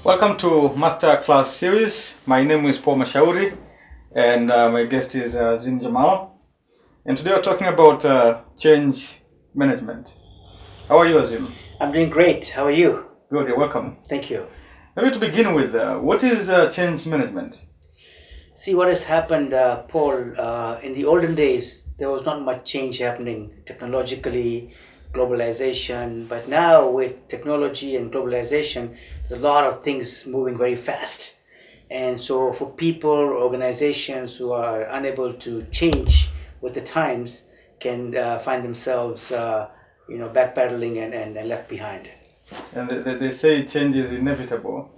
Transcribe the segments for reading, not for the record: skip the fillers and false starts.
Welcome to Masterclass series. My name is Mashauri, and my guest is Azim Jamal. And today we're talking about change management. How are you, Azim? I'm doing great. How are you? Good, you're welcome. Thank you. Maybe to begin with, what is change management? See, what has happened, Paul, in the olden days, there was not much change happening technologically, globalization, but now with technology and globalization, there's a lot of things moving very fast. And so for people, organizations who are unable to change with the times can find themselves, backpedaling and left behind. And they say change is inevitable,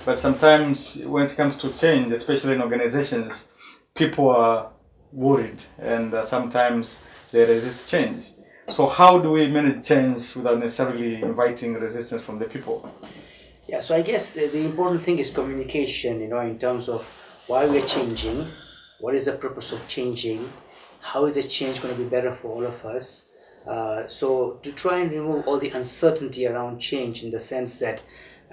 but sometimes when it comes to change, especially in organizations, people are worried and sometimes they resist change. So how do we manage change without necessarily inviting resistance from the people? Yeah, so I guess the important thing is communication, in terms of why we are changing, what is the purpose of changing, how is the change going to be better for all of us. So to try and remove all the uncertainty around change in the sense that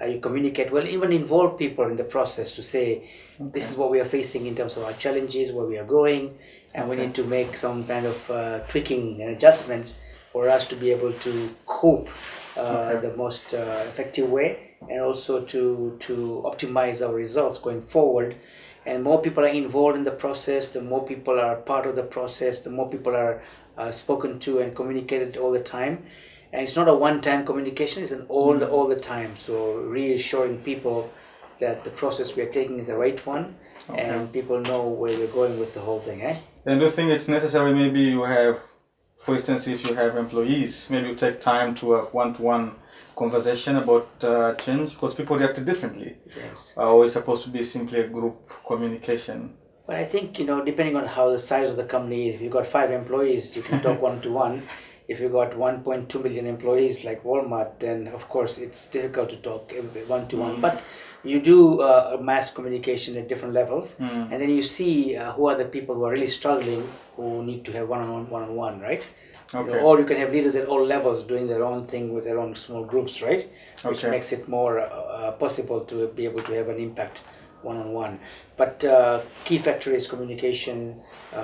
you communicate well, even involve people in the process to say, this is what we are facing in terms of our challenges, where we are going, and we need to make some kind of tweaking and adjustments for us to be able to cope the most effective way, and also to optimize our results going forward. And more people are involved in the process, the more people are part of the process, the more people are spoken to and communicated all the time. And it's not a one-time communication, it's all the time. So reassuring people that the process we are taking is the right one, and people know where we're going with the whole thing. And do you think it's necessary, maybe you have, for instance, if you have employees, maybe you take time to have one-to-one conversation about change, because people react differently. Yes. Or it's supposed to be simply a group communication? Well, I think, depending on how the size of the company is, if you've got 5 employees, you can talk one-to-one. If you've got 1.2 million employees like Walmart, then of course it's difficult to talk one-to-one. But you do mass communication at different levels, and then you see who are the people who are really struggling, who need to have one-on-one, right? Okay. Or you can have leaders at all levels doing their own thing with their own small groups, right? Which makes it more possible to be able to have an impact one-on-one. But key factor is communication,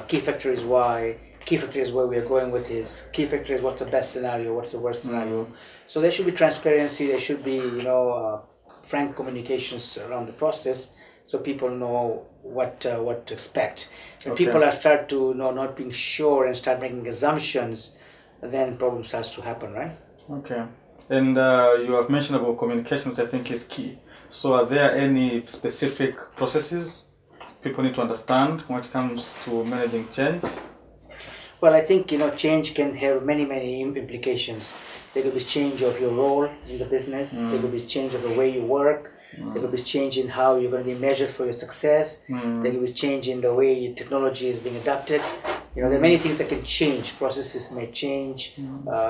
key factor is why, key factor is where we are going with his, key factor is what's the best scenario, what's the worst scenario. So there should be transparency, there should be, frank communications around the process, so people know what to expect. When people start to not being sure and start making assumptions, then problem starts to happen, right? Okay. And you have mentioned about communication, which I think is key. So are there any specific processes people need to understand when it comes to managing change? Well, I think, change can have many implications. There could be change of your role in the business. There could be change of the way you work. There could be change in how you're going to be measured for your success. There could be change in the way technology is being adapted. There are many things that can change. Processes may change.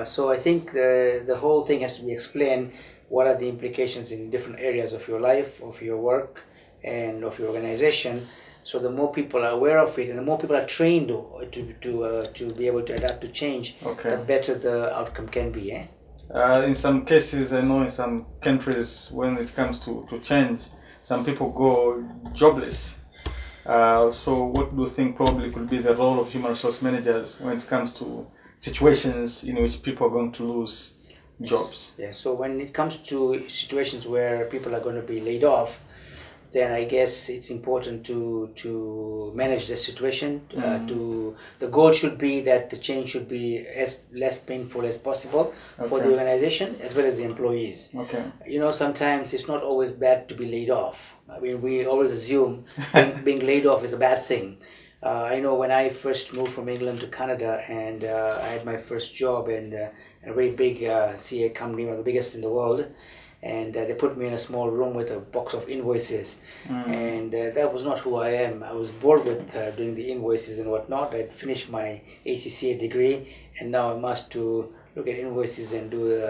So I think the whole thing has to be explained. What are the implications in different areas of your life, of your work, and of your organization? So the more people are aware of it, and the more people are trained to be able to adapt to change, the better the outcome can be. In some cases, I know in some countries, when it comes to change, some people go jobless. So what do you think probably could be the role of human resource managers when it comes to situations in which people are going to lose jobs? Yes. So when it comes to situations where people are going to be laid off, then I guess it's important to manage the situation. The goal should be that the change should be as less painful as possible for the organization as well as the employees. Sometimes it's not always bad to be laid off. I mean, we always assume being laid off is a bad thing. I know when I first moved from England to Canada, and I had my first job in a very big CA company, one of the biggest in the world. And they put me in a small room with a box of invoices. And that was not who I am. I was bored with doing the invoices and whatnot. I'd finished my ACCA degree, and now I'm asked to look at invoices and do,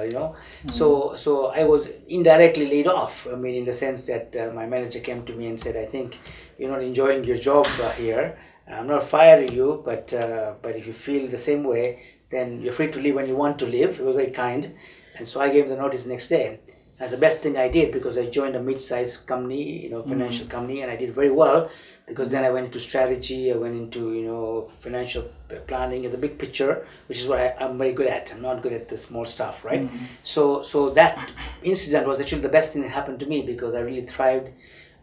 So I was indirectly laid off. I mean, in the sense that my manager came to me and said, I think you're not enjoying your job here. I'm not firing you, but if you feel the same way, then you're free to leave when you want to leave. It was very kind. And so I gave the notice next day. That's the best thing I did, because I joined a mid-sized company, financial company, and I did very well, because then I went into strategy, I went into, financial planning and the big picture, which is what I'm very good at. I'm not good at the small stuff, right? So that incident was actually the best thing that happened to me, because I really thrived.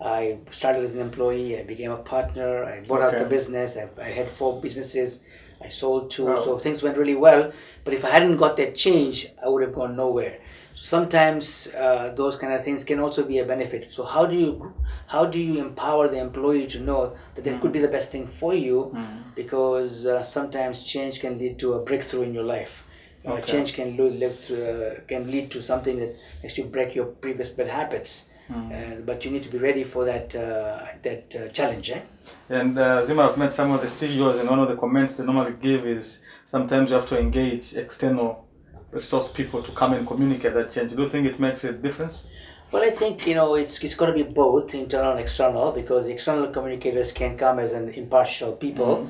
I started as an employee, I became a partner, I bought out the business, I had 4 businesses, I sold 2, so things went really well. But if I hadn't got that change, I would have gone nowhere. So sometimes those kind of things can also be a benefit. So how do you empower the employee to know that that could be the best thing for you? Because sometimes change can lead to a breakthrough in your life. Change can lead to something that makes you break your previous bad habits. But you need to be ready for that challenge. And Zima, I've met some of the CEOs, and one of the comments they normally give is sometimes you have to engage external resource people to come and communicate that change. Do you think it makes a difference? Well, I think it's got to be both internal and external, because the external communicators can come as an impartial people,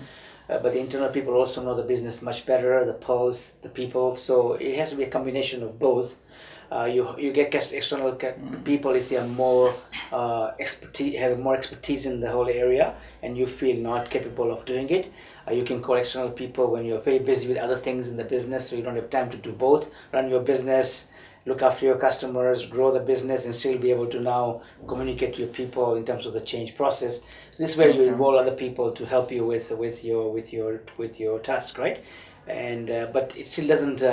but the internal people also know the business much better, the pulse, the people. So it has to be a combination of both. You get external people if they are more have more expertise in the whole area, and you feel not capable of doing it. You can call external people when you're very busy with other things in the business, so you don't have time to do both. Run your business, look after your customers, grow the business, and still be able to now communicate to your people in terms of the change process. So this is where you involve other people to help you with your task, right? And but it still doesn't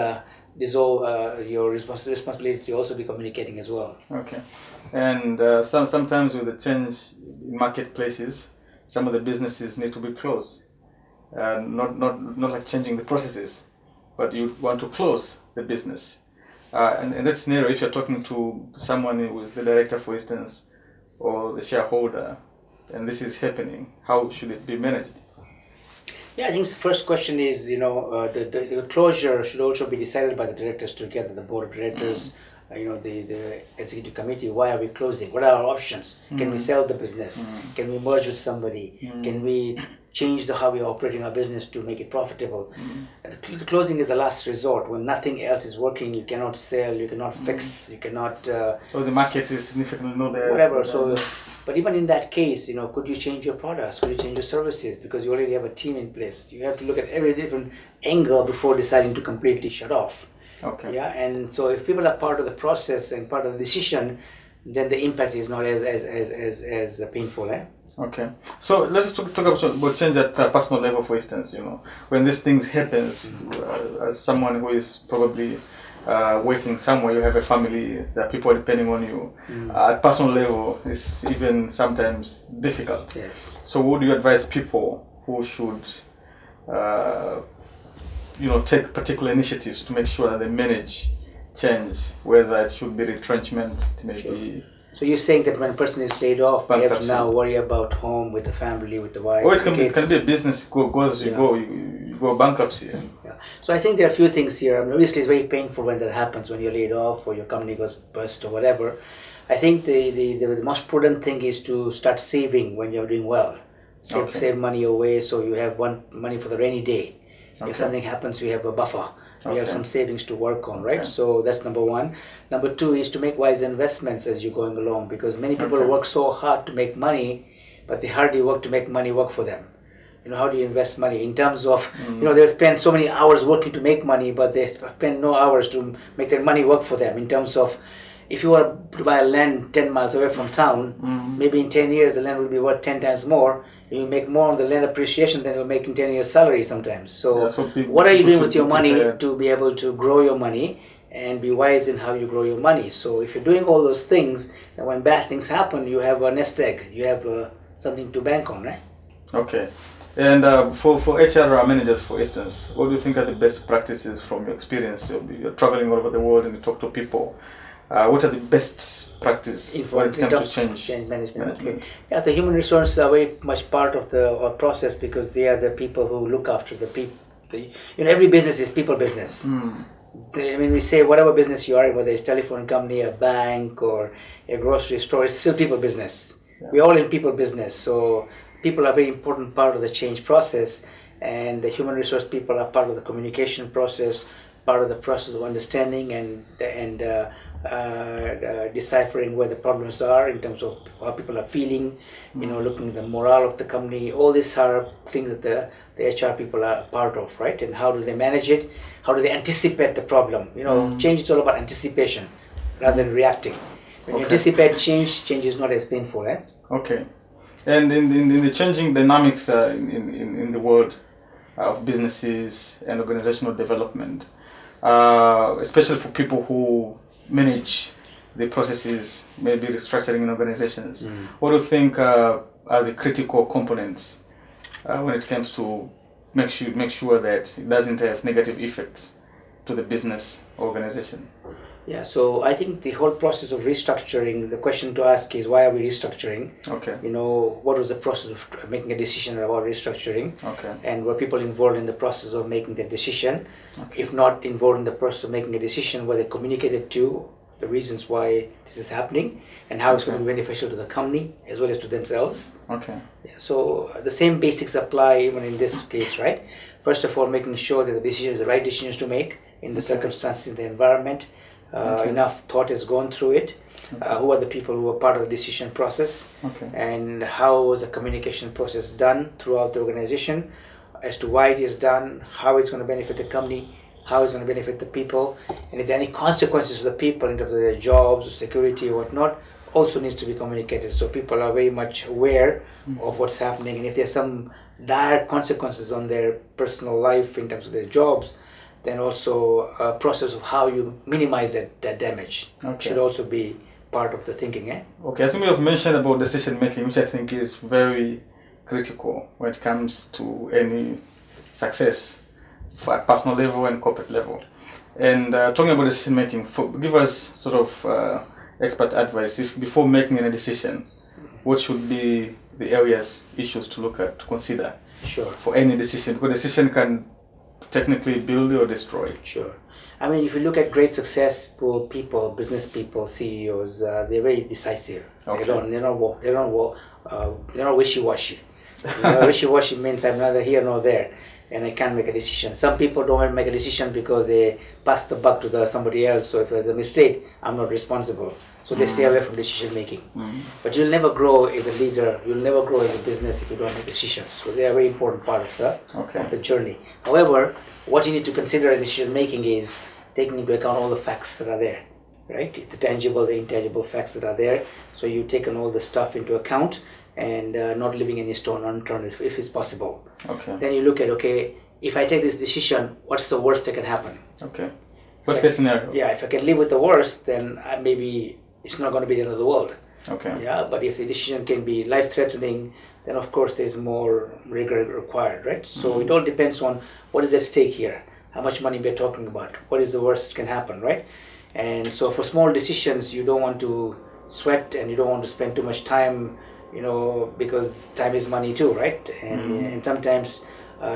dissolve your responsibility to also be communicating as well. Okay. And sometimes with the change in marketplaces, some of the businesses need to be closed. Not like changing the processes, but you want to close the business. And in that scenario, if you're talking to someone who is the director, for instance, or the shareholder, and this is happening, how should it be managed? Yeah, I think the first question is, the closure should also be decided by the directors together, the board of directors, the executive committee. Why are we closing? What are our options? Can we sell the business? Can we merge with somebody? Can we change how we are operating our business to make it profitable? The closing is the last resort. When nothing else is working, you cannot sell, you cannot fix, you cannot... so the market is significantly not there. Whatever. But even in that case, could you change your products? Could you change your services? Because you already have a team in place. You have to look at every different angle before deciding to completely shut off. Okay. Yeah, and so if people are part of the process and part of the decision, then the impact is not as painful. Okay. So let's talk about change at personal level, for instance. When these things happens, as someone who is probably working somewhere, you have a family, there are people depending on you. At personal level, it's even sometimes difficult. Yes. So would you advise people who should, take particular initiatives to make sure that they manage change, whether it should be retrenchment, it may be... So you're saying that when a person is laid off, they have to now worry about home, with the family, with the wife, or it can be a business, you go bankruptcy. Yeah. So I think there are a few things here. Obviously it's very painful when that happens, when you're laid off or your company goes bust or whatever. I think the most prudent thing is to start saving when you're doing well. Save money away, so you have money for the rainy day. If something happens, you have a buffer. You have some savings to work on, right? So that's number one. Number two is to make wise investments as you're going along, because many people work so hard to make money, but they hardly work to make money work for them. How do you invest money in terms of, they spend so many hours working to make money, but they spend no hours to make their money work for them. In terms of, if you were to buy a land 10 miles away from town, maybe in 10 years the land will be worth 10 times more. You make more on the land appreciation than you make in 10 years salary sometimes. So what are you doing with your money to be able to grow your money and be wise in how you grow your money? So if you're doing all those things, then when bad things happen, you have a nest egg. You have something to bank on, right? Okay. And for HR managers, for instance, what do you think are the best practices from your experience? You're traveling all over the world and you talk to people. What are the best practices when it comes to change management? Okay. Yeah, the human resources are very much part of the process, because they are the people who look after the people. Every business is people business. We say whatever business you are in, whether it's a telephone company, a bank, or a grocery store, it's still people business. Yeah. We're all in people business. So people are a very important part of the change process, and the human resource people are part of the communication process, part of the process of understanding and deciphering where the problems are in terms of how people are feeling, looking at the morale of the company. All these are things that the HR people are part of, right? And how do they manage it? How do they anticipate the problem? Change is all about anticipation rather than reacting. When you anticipate change, change is not as painful, eh? Okay. And in the changing dynamics in the world of businesses and organizational development, especially for people who manage the processes, maybe restructuring in organizations, what do you think are the critical components when it comes to make sure that it doesn't have negative effects to the business organization? Yeah, so I think the whole process of restructuring, the question to ask is, why are we restructuring? Okay. What was the process of making a decision about restructuring? Okay. And were people involved in the process of making the decision? Okay. If not involved in the process of making a decision, were they communicated to the reasons why this is happening and how it's going to be beneficial to the company as well as to themselves? Okay. Yeah, so the same basics apply even in this case, right? First of all, making sure that the decision is the right decisions to make in the circumstances, in the environment. Enough thought has gone through it. Who are the people who are part of the decision process? Okay. And how was the communication process done throughout the organization as to why it is done, how it's going to benefit the company, how it's going to benefit the people, and if there are any consequences to the people in terms of their jobs or security or whatnot, also needs to be communicated so people are very much aware of what's happening. And if there's some dire consequences on their personal life in terms of their jobs, then also a process of how you minimize that damage should also be part of the thinking. Okay, as you have mentioned about decision making, which I think is very critical when it comes to any success for a personal level and corporate level. And talking about decision making, give us sort of expert advice. If before making any decision, what should be the areas, issues to look at, to consider for any decision? Because decision can technically build or destroy. Sure. I mean, if you look at great successful people, business people, CEOs, they're very decisive. Okay. They're not wishy-washy. Wishy-washy means I'm neither here nor there, and I can't make a decision. Some people don't want to make a decision because they pass the buck to somebody else. So if there's a mistake, I'm not responsible. So they stay away from decision making. But you'll never grow as a leader. You'll never grow as a business if you don't make decisions. So they are a very important part of the journey. However, what you need to consider in decision making is taking into account all the facts that are there, right? The tangible, the intangible facts that are there. So you've taken all the stuff into account and not leaving any stone unturned if it's possible. Okay. Then you look at, if I take this decision, what's the worst that can happen? Okay. Worst case scenario. Yeah, if I can live with the worst, then maybe it's not going to be the end of the world. Okay. Yeah, but if the decision can be life-threatening, then of course there's more rigor required, right? So it all depends on what is at stake here, how much money we're talking about, what is the worst that can happen, right? And so for small decisions, you don't want to sweat and you don't want to spend too much time, because time is money too, right? And sometimes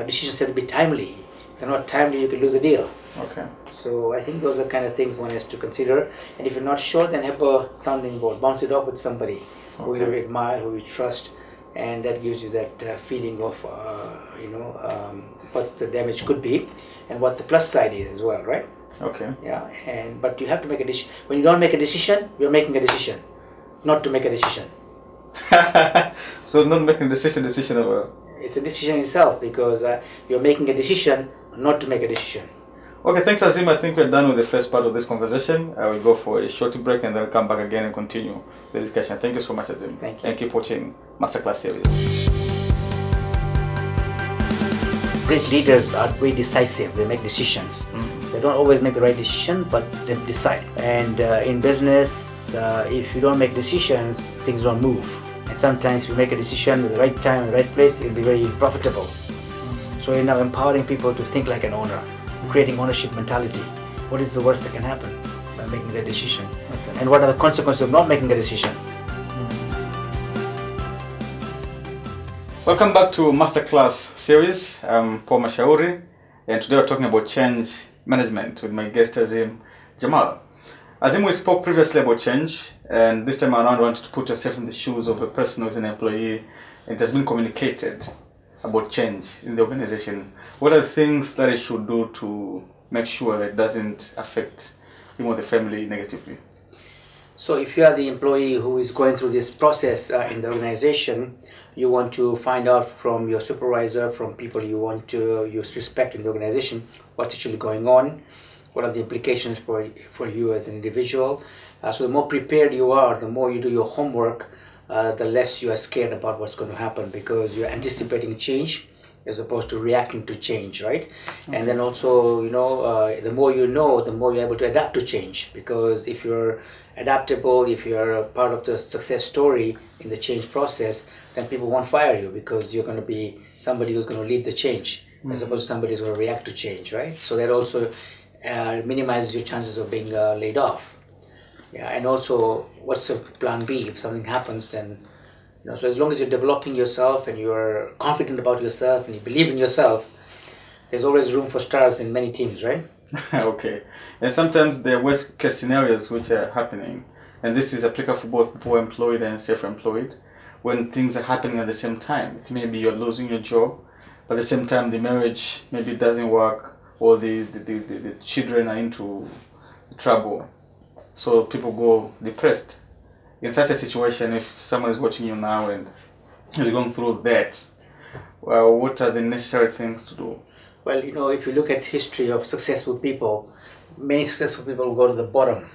decisions have to be timely. If they're not timely, you can lose a deal. Okay. So I think those are kind of things one has to consider. And if you're not sure, then have a sounding board. Bounce it off with somebody who you admire, who you trust, and that gives you that feeling of, what the damage could be and what the plus side is as well, right? Okay. Yeah. But you have to make a decision. When you don't make a decision, you're making a decision, not to make a decision. So not making a decision of It's a decision itself because you're making a decision not to make a decision. Okay, thanks Azim. I think we're done with the first part of this conversation. I will go for a short break and then come back again and continue the discussion. Thank you so much, Azim. Thank you. And keep watching Masterclass series. Great leaders are very decisive. They make decisions. They don't always make the right decision, but they decide. And in business, if you don't make decisions, things don't move. And sometimes if you make a decision at the right time, in the right place, it'll be very profitable. So you're now empowering people to think like an owner, creating ownership mentality. What is the worst that can happen by making that decision? Okay. And what are the consequences of not making a decision? Welcome back to Masterclass series. I'm Paul Mashauri, and today we're talking about change management with my guest Azim Jamal. Azim, we spoke previously about change, and this time around I wanted to put yourself in the shoes of a person who is an employee and it has been communicated about change in the organization. What are the things that I should do to make sure that it doesn't affect the family negatively? So if you are the employee who is going through this process in the organization, you want to find out from your supervisor, from people you want to use respect in the organization, what's actually going on, what are the implications for you as an individual. So the more prepared you are, the more you do your homework, the less you are scared about what's going to happen, because you're anticipating change as opposed to reacting to change, right? Okay. And then also, the more you know, the more you're able to adapt to change, because if you're adaptable, if you're a part of the success story in the change process, then people won't fire you, because you're going to be somebody who's going to lead the change, as opposed to somebody who's going to react to change, right? So that also minimizes your chances of being laid off. Yeah, and also, what's the plan B if something happens? And so as long as you're developing yourself and you're confident about yourself and you believe in yourself, there's always room for stars in many teams, right? Okay. And sometimes there are worst case scenarios which are happening, and this is applicable for both people employed and self-employed. When things are happening at the same time, it may be you're losing your job, but at the same time the marriage maybe doesn't work, or the children are into trouble, so people go depressed. In such a situation, if someone is watching you now and is going through that, what are the necessary things to do? Well, if you look at history of successful people, many successful people go to the bottom.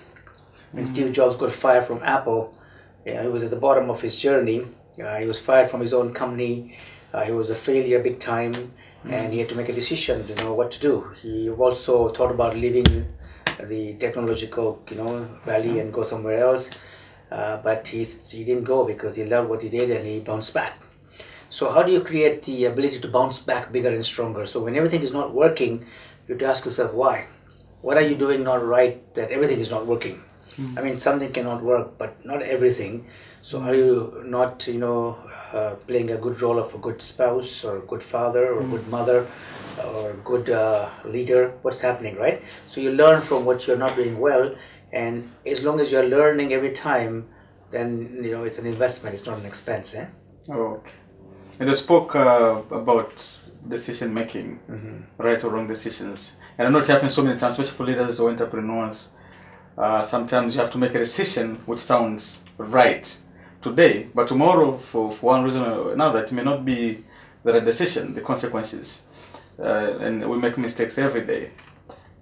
When Steve Jobs got fired from Apple, he was at the bottom of his journey. He was fired from his own company. He was a failure big time, and he had to make a decision to know what to do. He also thought about leaving the technological, valley and go somewhere else. But he didn't go, because he loved what he did and he bounced back. So how do you create the ability to bounce back bigger and stronger? So when everything is not working, you have to ask yourself why. What are you doing not right that everything is not working? I mean, something cannot work, but not everything. So are you not, playing a good role of a good spouse or a good father or a good mother or a good leader? What's happening, right? So you learn from what you're not doing well. And as long as you're learning every time, then it's an investment. It's not an expense. Okay. And you spoke about decision making, right or wrong decisions. And I know it happens so many times, especially for leaders or entrepreneurs. Sometimes you have to make a decision which sounds right today, but tomorrow, for one reason or another, it may not be the right decision, the consequences. And we make mistakes every day.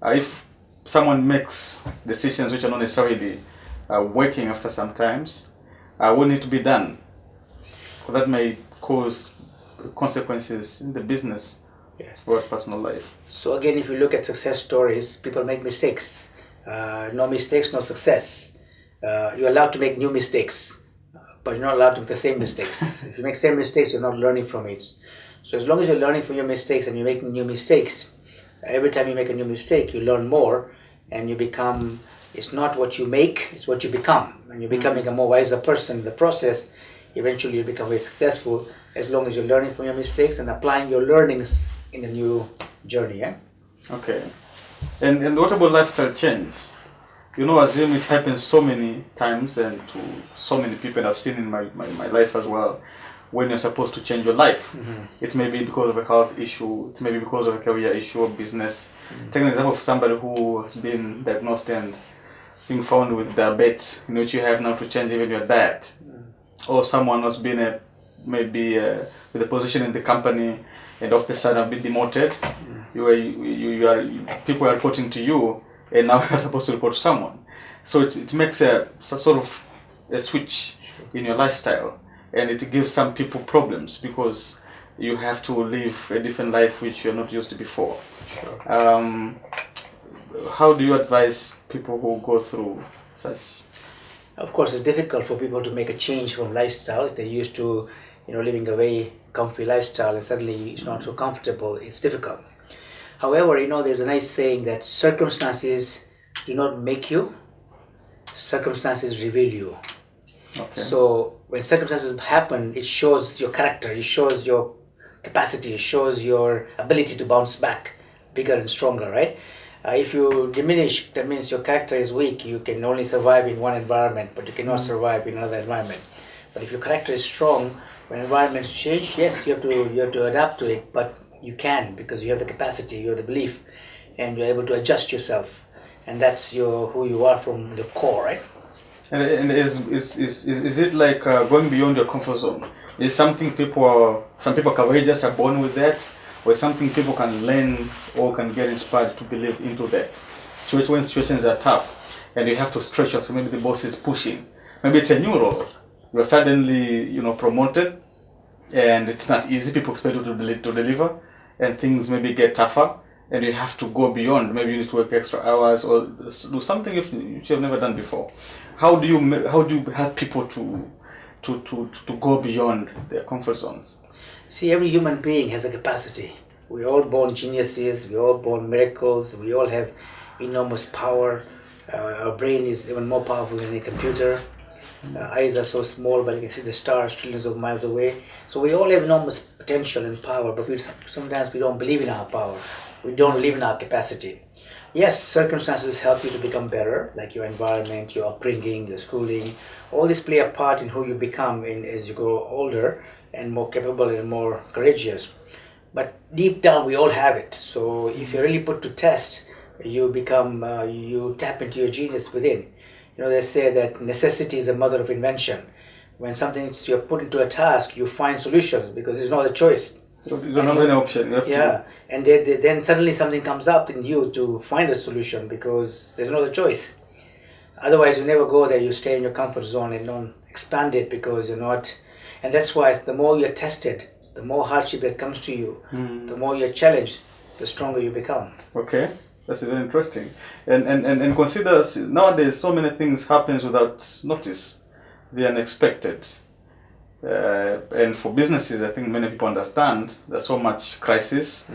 If someone makes decisions which are not necessarily working after sometimes, what needs to be done? That may cause consequences in the business, yes, or personal life. So again, if you look at success stories, people make mistakes. No mistakes, no success. You're allowed to make new mistakes, but you're not allowed to make the same mistakes. If you make same mistakes, you're not learning from it. So as long as you're learning from your mistakes and you're making new mistakes, every time you make a new mistake, you learn more, and you become, it's not what you make, it's what you become. And you're becoming a more wiser person in the process. Eventually you'll become very successful, as long as you're learning from your mistakes and applying your learnings in the new journey. Okay. And what about lifestyle change? Azim, it happens so many times and to so many people, and I've seen in my life as well, when you're supposed to change your life. It may be because of a health issue, it may be because of a career issue or business. Take an example of somebody who has been diagnosed and being found with diabetes, which you have now to change even your diet. Or someone who's been with a position in the company and all of a sudden have been demoted. People are reporting to you, and now you're supposed to report to someone. So it makes a sort of a switch in your lifestyle, and it gives some people problems because you have to live a different life which you're not used to before. Sure. How do you advise people who go through such? Of course, it's difficult for people to make a change from lifestyle. If they're used to, living a very comfy lifestyle, and suddenly it's not so comfortable. It's difficult. However, there's a nice saying that circumstances do not make you, circumstances reveal you. Okay. So when circumstances happen, it shows your character, it shows your capacity, it shows your ability to bounce back bigger and stronger, right? If you diminish, that means your character is weak. You can only survive in one environment, but you cannot survive in another environment. But if your character is strong, when environments change, yes, you have to adapt to it, but you can, because you have the capacity, you have the belief, and you're able to adjust yourself. And that's who you are from the core, right? And is it like going beyond your comfort zone? Is something some people courageous are born with that, or is something people can learn or can get inspired to believe into that? When situations are tough and you have to stretch yourself, maybe the boss is pushing, maybe it's a new role, you're suddenly promoted, and it's not easy. People expect you to deliver, and things maybe get tougher, and you have to go beyond. Maybe you need to work extra hours or do something you have never done before. How do you help people to go beyond their comfort zones? See, every human being has a capacity. We're all born geniuses, we're all born miracles, we all have enormous power. Our brain is even more powerful than a computer. Eyes are so small, but you can see the stars trillions of miles away. So we all have enormous potential and power, but sometimes we don't believe in our power. We don't believe in our capacity. Yes, circumstances help you to become better, like your environment, your upbringing, your schooling. All this play a part in who you become as you grow older and more capable and more courageous. But deep down, we all have it. So if you're really put to test, you tap into your genius within. They say that necessity is the mother of invention. When you're put into a task, you find solutions because there's no other choice. You don't have any option. And then suddenly something comes up in you to find a solution because there's no other choice. Otherwise, you never go there. You stay in your comfort zone and don't expand it because you're not. And that's why the more you're tested, the more hardship that comes to you, the more you're challenged, the stronger you become. Okay. That's very interesting. And consider nowadays so many things happens without notice. The unexpected. And for businesses, I think many people understand there's so much crisis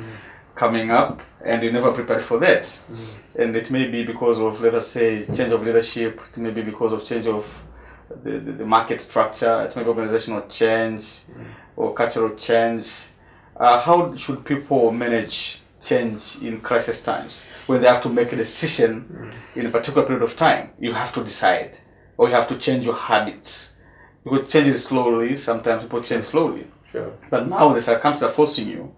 coming up and you never prepared for that. And it may be because of, let us say, change of leadership. It may be because of change of the market structure. It may be organizational change or cultural change. How should people manage change in crisis times when they have to make a decision in a particular period of time? You have to decide, or you have to change your habits because change is slowly. Sometimes people change slowly. Sure. But now the circumstances are forcing you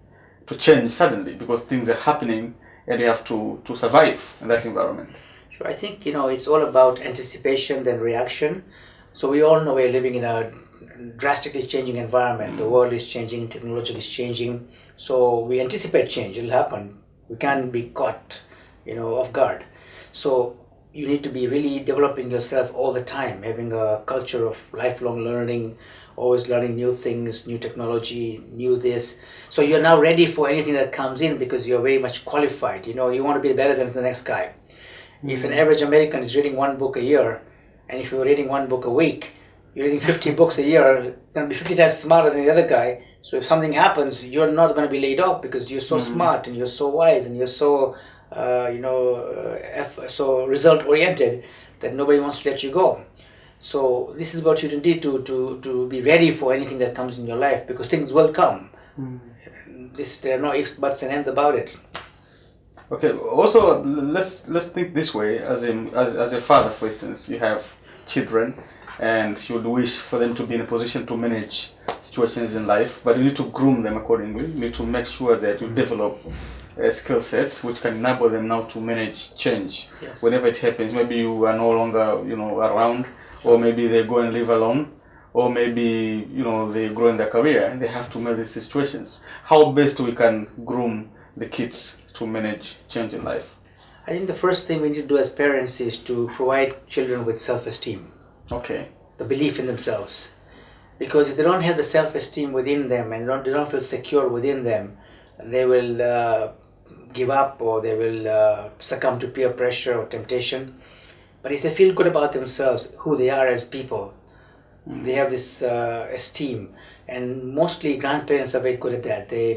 to change suddenly because things are happening and you have to survive in that environment. Sure. I think it's all about anticipation then reaction. So we all know we're living in a drastically changing environment. The world is changing, technology is changing. So we anticipate change. It'll happen. We can't be caught, off guard. So you need to be really developing yourself all the time, having a culture of lifelong learning, always learning new things, new technology, new this. So you're now ready for anything that comes in because you're very much qualified. You want to be better than the next guy. If an average American is reading one book a year, and if you're reading one book a week, you're reading 50 books a year, you're going to be 50 times smarter than the other guy. So if something happens, you're not going to be laid off because you're so smart and you're so wise and you're so, so result-oriented that nobody wants to let you go. So this is what you need to be ready for anything that comes in your life because things will come. There are no ifs, buts, and ands about it. Okay. Also, let's think this way. As a father, for instance, you have children, and you would wish for them to be in a position to manage situations in life, but you need to groom them accordingly. You need to make sure that you develop skill sets which can enable them now to manage change. Yes. Whenever it happens. Maybe you are no longer around, or maybe they go and live alone, or maybe they grow in their career and they have to manage these situations. How best we can groom the kids to manage change in life? I think the first thing we need to do as parents is to provide children with self-esteem. Okay. The belief in themselves. Because if they don't have the self-esteem within them and they don't feel secure within them, they will give up or they will succumb to peer pressure or temptation. But if they feel good about themselves, who they are as people, they have this esteem. And mostly grandparents are very good at that. They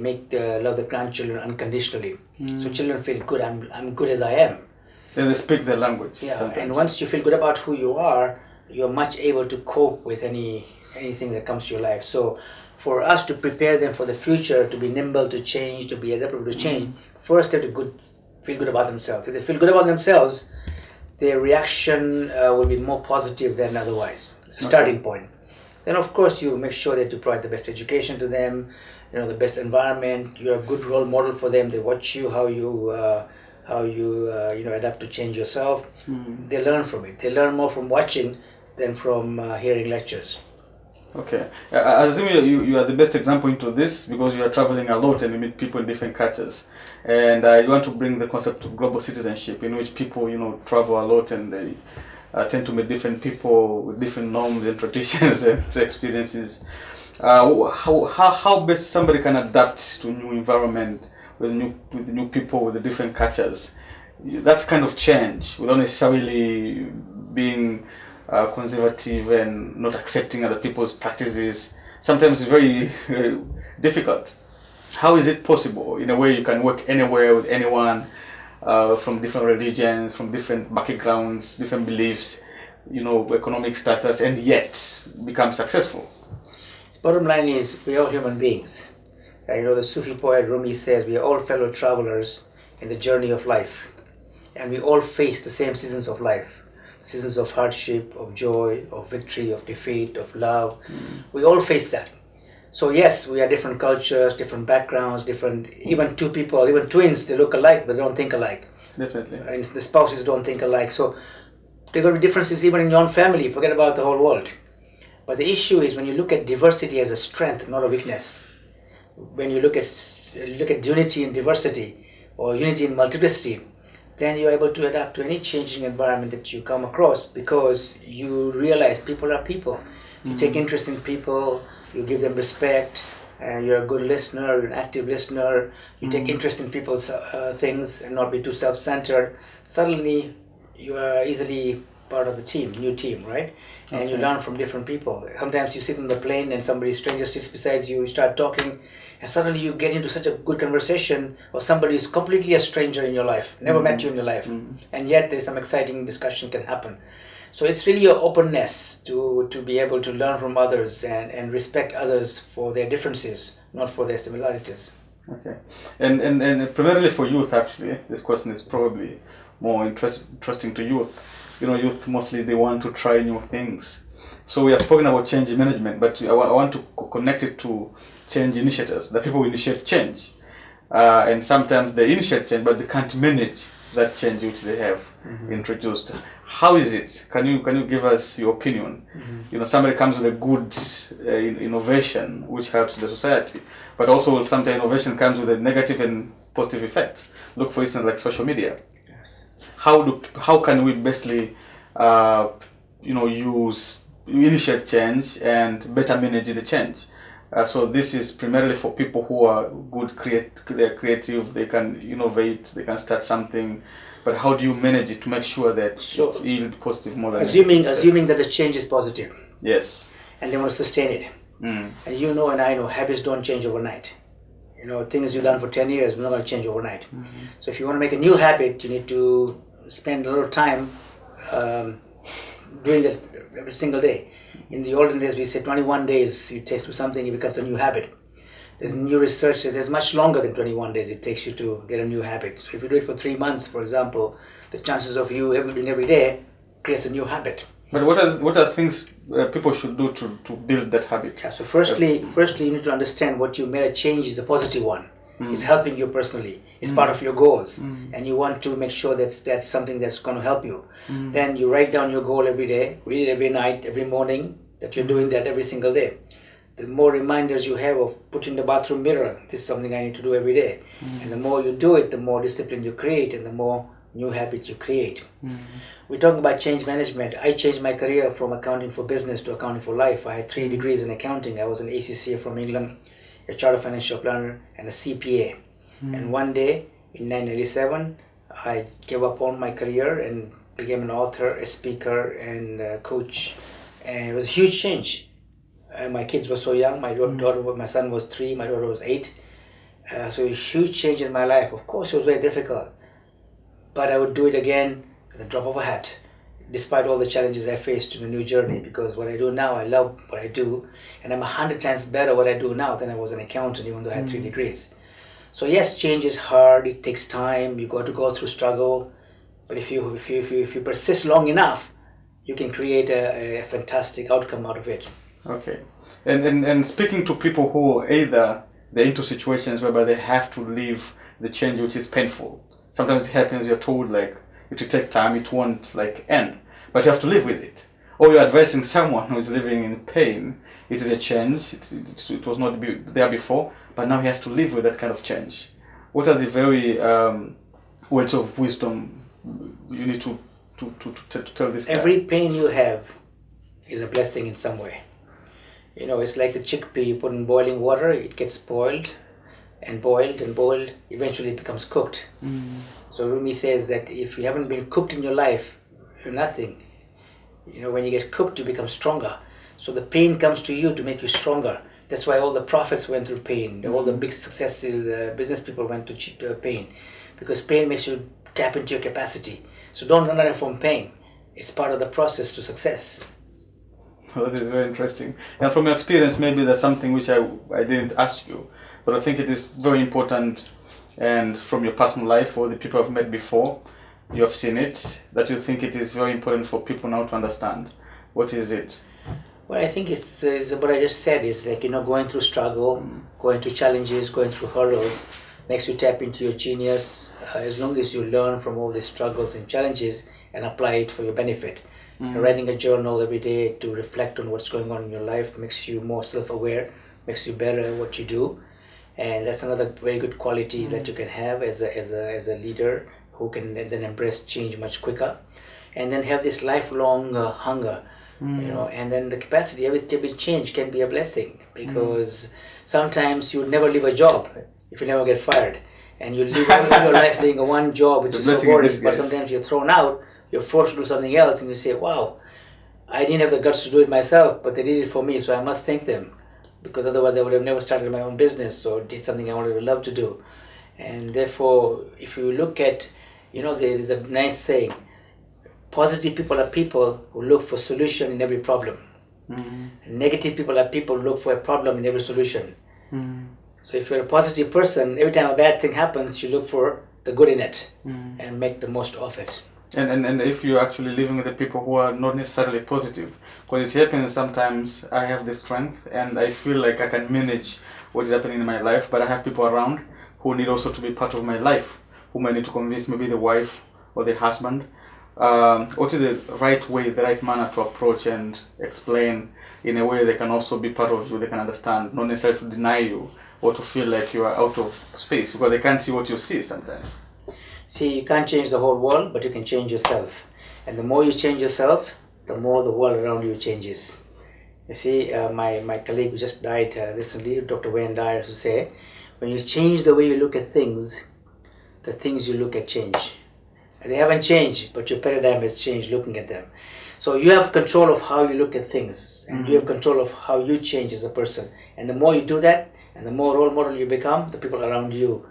love the grandchildren unconditionally. So children feel good, I'm good as I am. Then they speak their language. Yeah, sometimes. And once you feel good about who you are, you're much able to cope with anything that comes to your life. So for us to prepare them for the future, to be nimble to change, to be adaptable to change, first they have to feel good about themselves. If they feel good about themselves, their reaction will be more positive than otherwise. It's a starting point. Then of course you make sure that you provide the best education to them, the best environment. You're a good role model for them. They watch you how you adapt to change yourself. They learn from it. They learn more from watching than from hearing lectures. Okay. Azim, you are the best example into this because you are traveling a lot and you meet people in different cultures. And you want to bring the concept of global citizenship in which people, travel a lot and they tend to meet different people with different norms and traditions and experiences. How best somebody can adapt to a new environment with new people with different cultures? That kind of change without necessarily being conservative and not accepting other people's practices. Sometimes it's very difficult. How is it possible? In a way, you can work anywhere with anyone from different religions, from different backgrounds, different beliefs, economic status, and yet become successful. Bottom line is, we are all human beings. The Sufi poet Rumi says we are all fellow travelers in the journey of life, and we all face the same seasons of life. Seasons of hardship, of joy, of victory, of defeat, of love. We all face that. So yes, we are different cultures, different backgrounds, even two people, even twins, they look alike, but they don't think alike. Definitely. And the spouses don't think alike. So there are going to be differences even in your own family, forget about the whole world. But the issue is when you look at diversity as a strength, not a weakness. When you look at unity in diversity or unity in multiplicity, then you're able to adapt to any changing environment that you come across because you realize people are people. You take interest in people, you give them respect, and you're a good listener, you're an active listener, you take interest in people's things and not be too self-centered. Suddenly, you are easily part of the team, new team, right? And you learn from different people. Sometimes you sit on the plane and somebody stranger sits beside you, you start talking, and suddenly you get into such a good conversation or somebody who's completely a stranger in your life, never met you in your life, and yet there's some exciting discussion can happen. So it's really your openness to be able to learn from others and respect others for their differences, not for their similarities. Okay. And primarily for youth, actually, this question is probably more interesting to youth. Youth mostly, they want to try new things. So we have spoken about change management, but I want to connect it to change initiators, the people who initiate change. And sometimes they initiate change, but they can't manage that change which they have introduced. How is it? Can you give us your opinion? Somebody comes with a good innovation which helps the society, but also sometimes innovation comes with a negative and positive effects. Look, for instance, like social media. How can we bestly initiate change and better manage the change? So this is primarily for people who are good, they're creative, they can innovate, they can start something. But how do you manage it to make sure that it's yield positive more than assuming that the change is positive? Yes. And they want to sustain it. And and I know habits don't change overnight. Things you learn for 10 years, we're not going to change overnight. So if you want to make a new habit, you need to spend a little time doing that every single day. In the olden days, we said 21 days you take to something, it becomes a new habit. There's new research that there's much longer than 21 days it takes you to get a new habit. So if you do it for 3 months, for example, the chances of you doing every day creates a new habit. But what are things people should do to build that habit? Yeah, so firstly, you need to understand what you made a change is a positive one. It's helping you personally. It's part of your goals, and you want to make sure that's something that's going to help you. Then you write down your goal every day, read it every night, every morning, that you're doing that every single day. The more reminders you have of put in the bathroom mirror, this is something I need to do every day. And the more you do it, the more discipline you create, and the more new habits you create. We're talking about change management. I changed my career from accounting for business to accounting for life. I had 3 degrees in accounting. I was an ACCA from England, a chartered financial planner, and a CPA. And one day in 1987, I gave up all my career and became an author, a speaker, and a coach. And it was a huge change. My kids were so young. My son was 3, my daughter was 8. So a huge change in my life. Of course, it was very difficult, but I would do it again at the drop of a hat, despite all the challenges I faced in the new journey. Because what I do now, I love what I do, and I'm 100 times better what I do now than I was an accountant, even though I had 3 degrees. So yes, change is hard. It takes time. You got to go through struggle, but if you persist long enough, you can create a fantastic outcome out of it. Okay, and speaking to people who either they're into situations whereby they have to leave the change which is painful. Sometimes it happens, you're told like it will take time, it won't end, but you have to live with it. or you're advising someone who is living in pain. It is a change. It was not there before, but now he has to live with that kind of change. What are the very words of wisdom you need to tell this guy? Every pain you have is a blessing in some way. You know, it's like the chickpea you put in boiling water, it gets boiled and boiled and boiled, eventually it becomes cooked. So Rumi says that if you haven't been cooked in your life, you're nothing. You know, when you get cooked, you become stronger. So the pain comes to you to make you stronger. That's why all the prophets went through pain. All the big successful business people went through pain. Because pain makes you tap into your capacity. So don't run away from pain. It's part of the process to success. That is very interesting. And from your experience, maybe there's something which I didn't ask you, but I think it is very important, and from your personal life or the people I've met before, you have seen it, that you think it is very important for people now to understand. What is it? Well, I think it's what I just said. It's like, you know, going through struggle, going through challenges, going through hurdles, makes you tap into your genius. As long as you learn from all these struggles and challenges and apply it for your benefit. Writing a journal every day to reflect on what's going on in your life makes you more self-aware, makes you better at what you do, and that's another very good quality that you can have as a leader who can then embrace change much quicker, and then have this lifelong hunger, you know, and then the capacity. Every change can be a blessing, because sometimes you never leave a job if you never get fired, and you live all your life doing one job which is so boring, but sometimes you're thrown out. You're forced to do something else, and you say, wow, I didn't have the guts to do it myself, but they did it for me, so I must thank them, because otherwise I would have never started my own business or did something I would have loved to do. And therefore, if you look at, you know, there is a nice saying, positive people are people who look for solution in every problem. Negative people are people who look for a problem in every solution. So if you're a positive person, every time a bad thing happens, you look for the good in it and make the most of it. And if you're actually living with the people who are not necessarily positive, because it happens sometimes I have the strength and I feel like I can manage what is happening in my life, but I have people around who need also to be part of my life, whom I need to convince, maybe the wife or the husband. What is the right way, the right manner to approach and explain in a way they can also be part of you, they can understand, not necessarily to deny you or to feel like you are out of space, because they can't see what you see sometimes. See, you can't change the whole world, but you can change yourself. And the more you change yourself, the more the world around you changes. You see, my colleague who just died recently, Dr. Wayne Dyer, used to say, when you change the way you look at things, the things you look at change. And they haven't changed, but your paradigm has changed looking at them. So you have control of how you look at things, and you have control of how you change as a person. And the more you do that, and the more role model you become, the people around you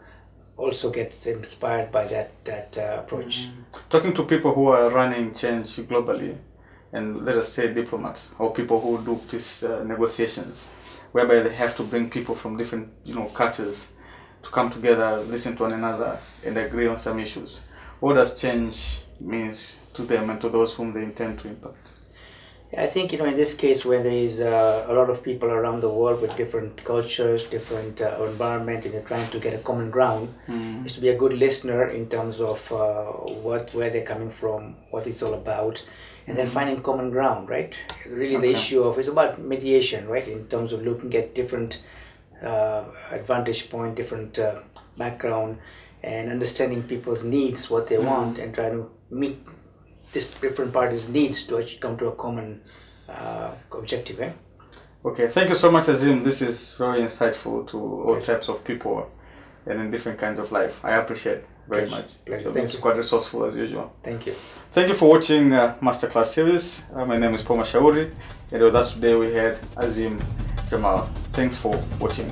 also gets inspired by that approach. Talking to people who are running change globally, and let us say diplomats or people who do peace negotiations, whereby they have to bring people from different cultures to come together, listen to one another, and agree on some issues. What does change means to them and to those whom they intend to impact? I think, in this case where there is a lot of people around the world with different cultures, different environment, and you're trying to get a common ground, is to be a good listener in terms of where they're coming from, what it's all about, and then finding common ground, right? Really the issue of, it's about mediation, right? In terms of looking at different advantage point, different background, and understanding people's needs, what they want, and trying to meet this different parties' needs to actually come to a common objective. Okay, thank you so much, Azim. This is very insightful to all types of people and in different kinds of life. I appreciate it very much. Pleasure. So it's quite resourceful as usual. Thank you. Thank you for watching Masterclass series. My name is Mashauri, and with us today we had Azim Jamal. Thanks for watching.